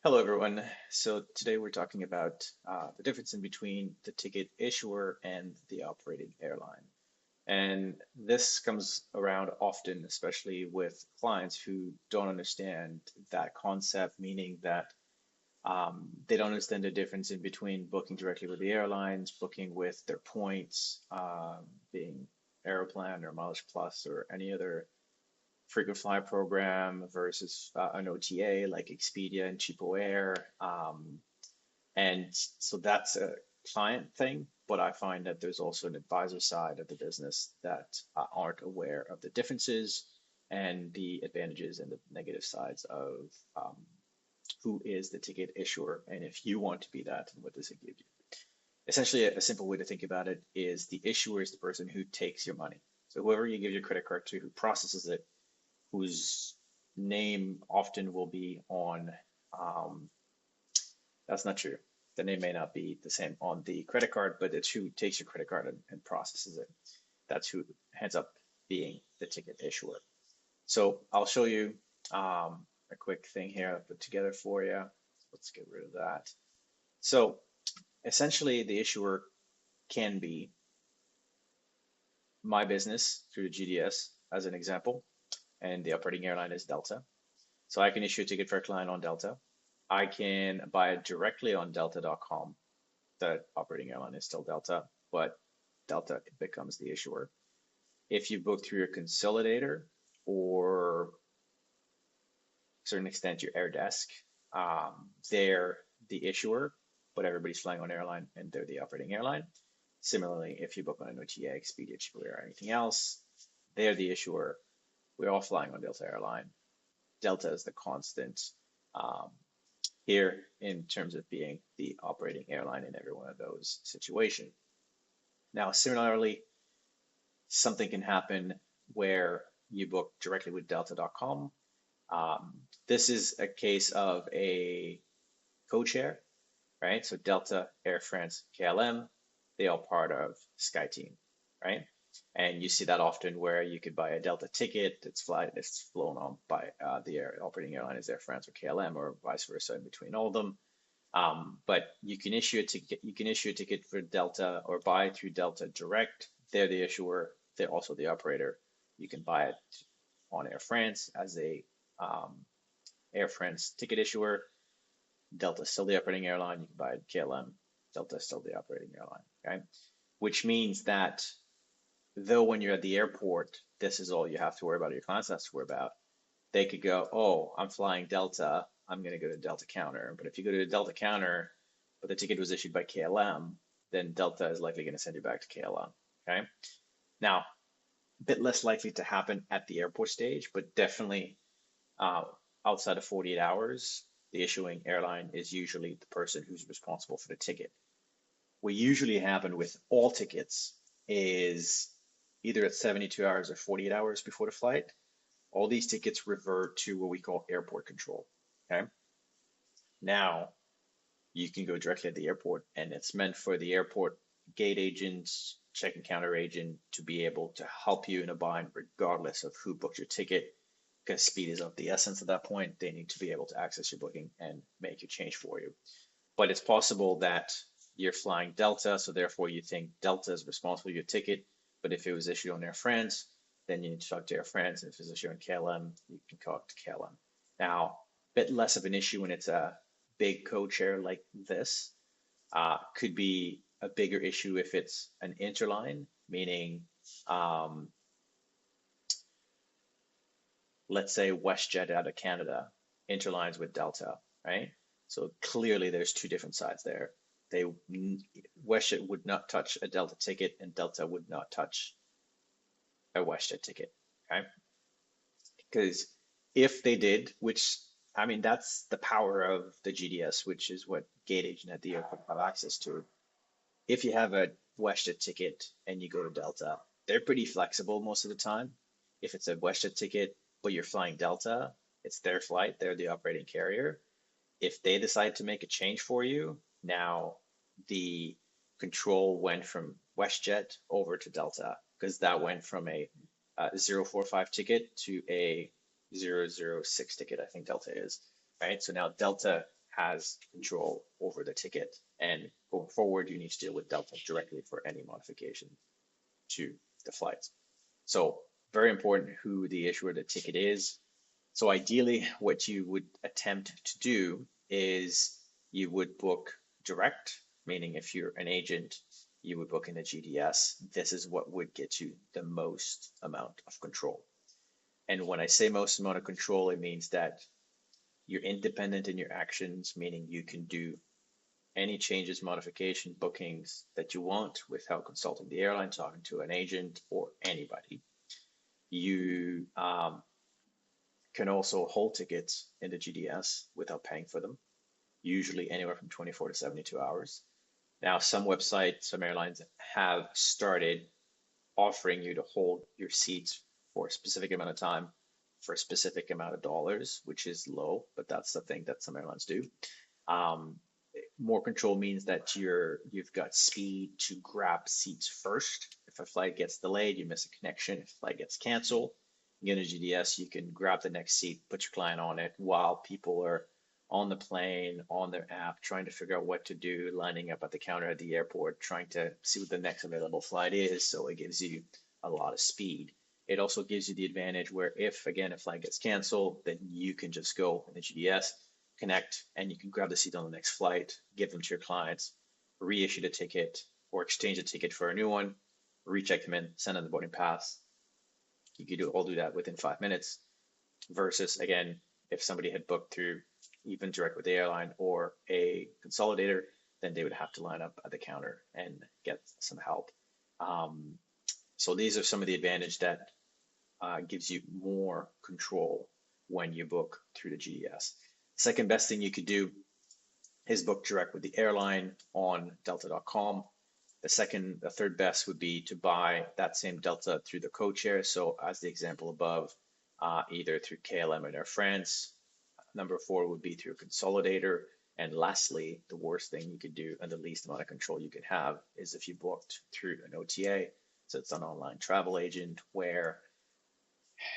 Hello, everyone. So today we're talking about the difference in between the ticket issuer and the operating airline. And this comes around often, especially with clients who don't understand that concept, meaning that they don't understand the difference in between booking directly with the airlines, booking with their points, being Aeroplan or Mileage Plus or any other frequent flyer program versus an OTA like Expedia and Cheapo Air. And so that's a client thing, but I find that there's also an advisor side of the business that aren't aware of the differences and the advantages and the negative sides of um, who is the ticket issuer and if you want to be that and what does it give you. Essentially, a simple way to think about it is the issuer is the person who takes your money. So whoever you give your credit card to, who processes it, whose name often will be on, um, that's not true. The name may not be the same on the credit card, but it's who takes your credit card and processes it. That's who ends up being the ticket issuer. So I'll show you a quick thing here I put together for you. Let's get rid of that. So essentially, the issuer can be my business through the GDS as an example, and the operating airline is Delta. So I can issue a ticket for a client on Delta. I can buy it directly on delta.com. The operating airline is still Delta, but Delta becomes the issuer. If you book through your consolidator or to a certain extent your air desk, they're the issuer, but everybody's flying on airline and they're the operating airline. Similarly, if you book on an OTA, Expedia, Cheapo Air, or anything else, they're the issuer. We're all flying on Delta Airline. Delta is the constant here in terms of being the operating airline in every one of those situations. Now, similarly, something can happen where you book directly with delta.com. This is a case of a codeshare, right? So Delta, Air France, KLM, they all part of SkyTeam, right? And you see that often where you could buy a Delta ticket that's flown on by the operating airline is Air France or KLM or vice versa in between all of them. But you can issue a ticket. You can issue a ticket for Delta or buy through Delta direct. They're the issuer. They're also the operator. You can buy it on Air France as a Air France ticket issuer. Delta is still the operating airline. You can buy it KLM. Delta is still the operating airline. Okay, which means that though when you're at the airport, this is all you have to worry about, your clients have to worry about. They could go, oh, I'm flying Delta, I'm going to go to Delta counter. But if you go to a Delta counter, but the ticket was issued by KLM, then Delta is likely going to send you back to KLM. Okay. Now, a bit less likely to happen at the airport stage, but definitely outside of 48 hours, the issuing airline is usually the person who's responsible for the ticket. What usually happens with all tickets is either at 72 hours or 48 hours before the flight, all these tickets revert to what we call airport control. Okay. Now you can go directly at the airport, and it's meant for the airport gate agents, check-in counter agent to be able to help you in a bind regardless of who booked your ticket, because speed is of the essence at that point. They need to be able to access your booking and make your change for you. But it's possible that you're flying Delta, so therefore you think Delta is responsible for your ticket. But if it was issued on Air France, then you need to talk to Air France. And if it's issued on KLM, you can talk to KLM. Now, a bit less of an issue when it's a big code share like this. Could be a bigger issue if it's an interline, meaning let's say WestJet out of Canada interlines with Delta, right? So clearly there's two different sides there. WestJet would not touch a Delta ticket and Delta would not touch a WestJet ticket, okay? Because if they did, which I mean, that's the power of the GDS, which is what gate agent at the airport have access to. If you have a WestJet ticket and you go to Delta, they're pretty flexible most of the time. If it's a WestJet ticket, but you're flying Delta, it's their flight, they're the operating carrier. If they decide to make a change for you, now the control went from WestJet over to Delta because that went from a 045 ticket to a 006 ticket, I think Delta is, right? So now Delta has control over the ticket. And going forward, you need to deal with Delta directly for any modification to the flights. So very important who the issuer of the ticket is. So ideally, what you would attempt to do is you would book direct, meaning if you're an agent, you would book in a GDS. This is what would get you the most amount of control. And when I say most amount of control, it means that you're independent in your actions, meaning you can do any changes, modification, bookings that you want without consulting the airline, talking to an agent or anybody. You can also hold tickets in the GDS without paying for them, usually anywhere from 24 to 72 hours. Now, some websites, some airlines have started offering you to hold your seats for a specific amount of time for a specific amount of dollars, which is low, but that's the thing that some airlines do. More control means that you've got speed to grab seats first. If a flight gets delayed, you miss a connection. If a flight gets canceled, you get a GDS, you can grab the next seat, put your client on it while people are on the plane, on their app, trying to figure out what to do, lining up at the counter at the airport, trying to see what the next available flight is. So it gives you a lot of speed. It also gives you the advantage where if, again, a flight gets canceled, then you can just go in the GDS, connect, and you can grab the seat on the next flight, give them to your clients, reissue the ticket or exchange the ticket for a new one, recheck them in, send them the boarding pass. You could all do that within 5 minutes versus, again, if somebody had booked through even direct with the airline or a consolidator, then they would have to line up at the counter and get some help. So these are some of the advantage that gives you more control when you book through the GDS. Second best thing you could do is book direct with the airline on delta.com. The third best would be to buy that same Delta through the Codeshare. So as the example above, either through KLM or Air France. Number 4 would be through a consolidator. And lastly, the worst thing you could do and the least amount of control you could have is if you booked through an OTA. So it's an online travel agent where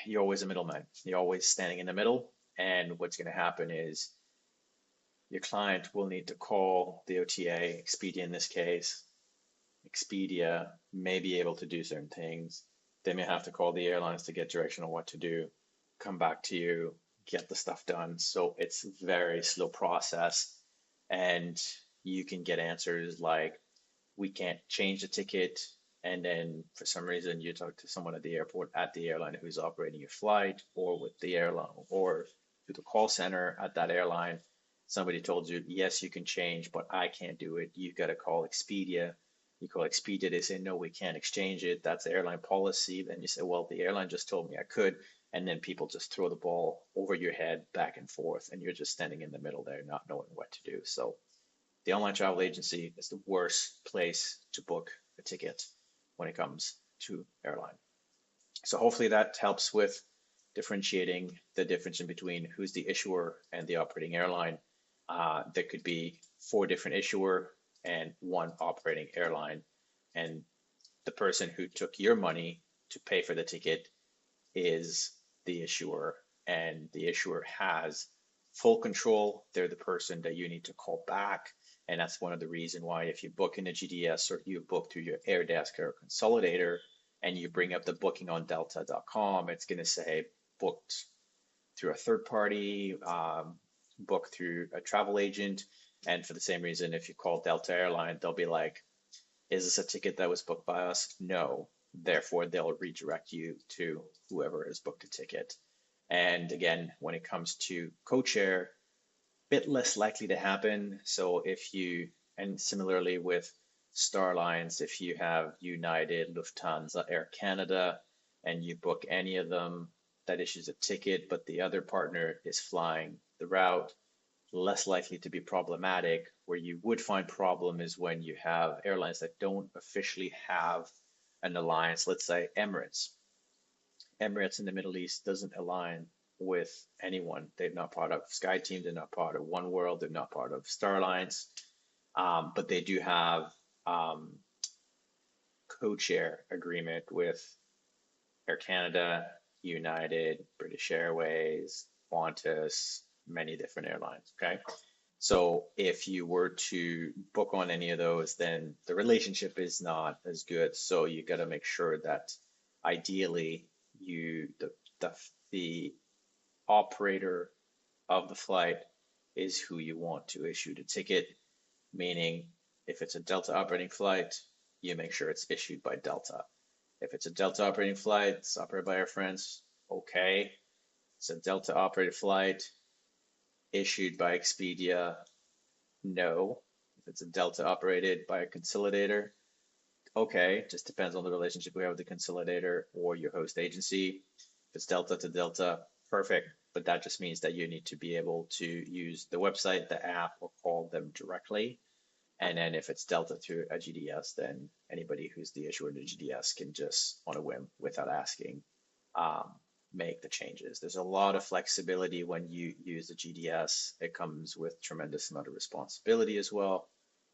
you're always a middleman. You're always standing in the middle. And what's going to happen is your client will need to call the OTA, Expedia in this case. Expedia may be able to do certain things. They may have to call the airlines to get direction on what to do, come back to you, get the stuff done. So it's a very slow process. And you can get answers like, we can't change the ticket. And then for some reason, you talk to someone at the airport at the airline who's operating your flight or with the airline or to the call center at that airline. Somebody told you, yes, you can change, but I can't do it. You've got to call Expedia. You call Expedia, they say, no, we can't exchange it. That's the airline policy. Then you say, well, the airline just told me I could. And then people just throw the ball over your head back and forth. And you're just standing in the middle there, not knowing what to do. So the online travel agency is the worst place to book a ticket when it comes to airline. So hopefully that helps with differentiating the difference in between who's the issuer and the operating airline. There could be 4 different issuer and 1 operating airline. And the person who took your money to pay for the ticket is the issuer, and the issuer has full control. They're the person that you need to call back. And that's one of the reasons why if you book in a GDS or you book through your AirDesk or consolidator and you bring up the booking on delta.com, it's going to say booked through a third party, booked through a travel agent. And for the same reason, if you call Delta Airline, they'll be like, is this a ticket that was booked by us? No. Therefore, they'll redirect you to whoever has booked a ticket. And again, when it comes to Codeshare, bit less likely to happen. So if you, and similarly with Starlines, if you have United, Lufthansa, Air Canada, and you book any of them that issues a ticket, but the other partner is flying the route, less likely to be problematic. Where you would find problem is when you have airlines that don't officially have an alliance. Let's say Emirates. Emirates in the Middle East doesn't align with anyone. They're not part of SkyTeam, they're not part of One World, they're not part of Starlines, but they do have codeshare agreement with Air Canada, United, British Airways, Qantas, many different airlines, okay? So if you were to book on any of those, then the relationship is not as good. So you got to make sure that ideally the the operator of the flight is who you want to issue the ticket, meaning if it's a Delta operating flight, you make sure it's issued by Delta. If it's a Delta operating flight, it's operated by Air France, okay. It's a Delta operated flight issued by Expedia, no. If it's a Delta operated by a consolidator, okay. Just depends on the relationship we have with the consolidator or your host agency. If it's Delta to Delta, perfect. But that just means that you need to be able to use the website, the app, or call them directly. And then if it's Delta to a GDS, then anybody who's the issuer to GDS can just on a whim without asking um, make the changes. There's a lot of flexibility when you use the GDS. It comes with tremendous amount of responsibility as well,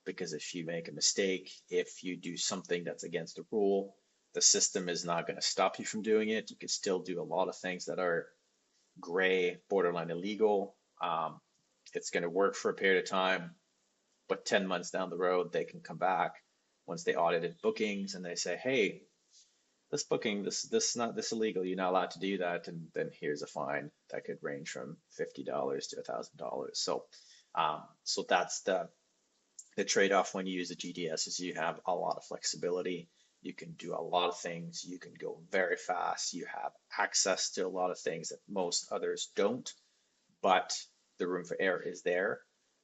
because if you make a mistake, if you do something that's against the rule, the system is not going to stop you from doing it. You can still do a lot of things that are gray, borderline illegal. It's going to work for a period of time, but 10 months down the road, they can come back once they audited bookings and they say, hey, this booking, this not this illegal. You're not allowed to do that, and then here's a fine that could range from $50 to $1,000. So that's the trade-off when you use a GDS is you have a lot of flexibility. You can do a lot of things. You can go very fast. You have access to a lot of things that most others don't, but the room for error is there,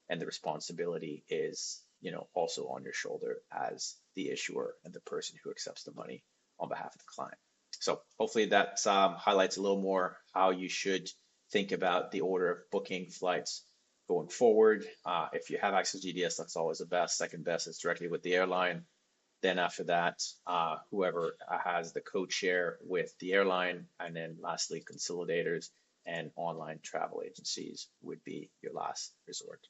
and the responsibility is, also on your shoulder as the issuer and the person who accepts the money on behalf of the client. So hopefully that highlights a little more how you should think about the order of booking flights going forward. If you have access to GDS, that's always the best. Second best is directly with the airline. Then after that, whoever has the code share with the airline, and then lastly, consolidators and online travel agencies would be your last resort.